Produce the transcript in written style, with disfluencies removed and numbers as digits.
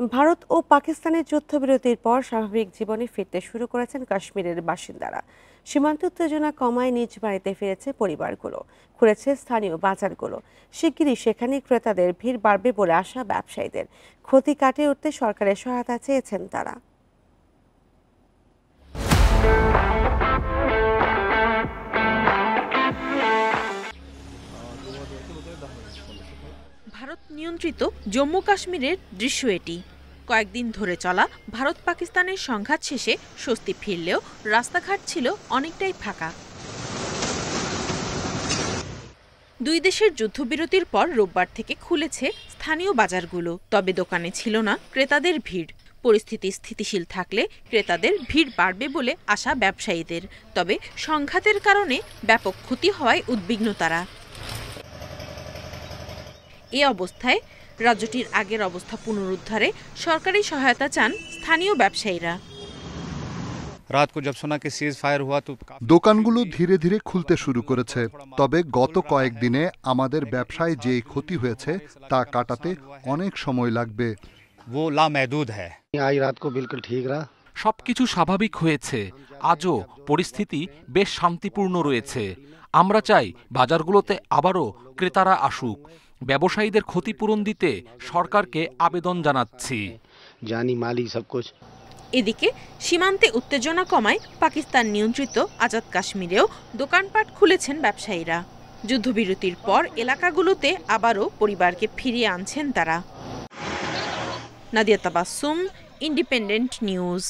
ভারত ও পাকিস্তানের যুদ্ধবিরতির পর স্বাভাবিক জীবনে ফিরতে শুরু করেছেন কাশ্মীরের বাসিন্দারা। সীমান্ত উত্তেজনা কমায় নিজ বাড়িতে ফিরেছে পরিবারগুলো, খুলেছে স্থানীয় বাজারগুলো। শিগগিরই সেখানে ক্রেতাদের ভিড় বাড়বে বলে আশা ব্যবসায়ীদের। ক্ষতি কাটিয়ে উঠতে সরকারের সহায়তা চেয়েছেন তারা। ভারত নিয়ন্ত্রিত জম্মু কাশ্মীরের দৃশ্য এটি। কয়েকদিন ধরে চলা ভারত পাকিস্তানের সংঘাত শেষে স্বস্তি ফিরলেও রাস্তাঘাট ছিল অনেকটাই ফাঁকা। দুই দেশের যুদ্ধবিরতির পর রোববার থেকে খুলেছে স্থানীয় বাজারগুলো, তবে দোকানে ছিল না ক্রেতাদের ভিড়। পরিস্থিতি স্থিতিশীল থাকলে ক্রেতাদের ভিড় বাড়বে বলে আশা ব্যবসায়ীদের, তবে সংঘাতের কারণে ব্যাপক ক্ষতি হওয়ায় উদ্বিগ্ন তারা। এ অবস্থায় রাজ্যটির আগের অবস্থা পুনরুদ্ধারে সরকারি সহায়তা চান স্থানীয় ব্যবসায়ীরা। দোকানগুলো ধীরে ধীরে খুলতে শুরু করেছে, তবে গত কয়েকদিনে আমাদের ব্যবসায় যে ক্ষতি হয়েছে তা কাটাতে অনেক সময় লাগবে। সবকিছু স্বাভাবিক হয়েছে, আজও পরিস্থিতি বেশ শান্তিপূর্ণ রয়েছে। আমরা চাই বাজারগুলোতে আবারও ক্রেতারা আসুক। ব্যবসায়ীদের ক্ষতিপূরণ দিতে সরকারকে আবেদন জানাচ্ছি। এদিকে সীমান্তে উত্তেজনা কমায় পাকিস্তান নিয়ন্ত্রিত আজাদ কাশ্মীরেও দোকানপাট খুলেছেন ব্যবসায়ীরা। যুদ্ধবিরতির পর এলাকাগুলোতে আবারও পরিবারকে ফিরিয়ে আনছেন তারা। Nadia Tabassum, independent news.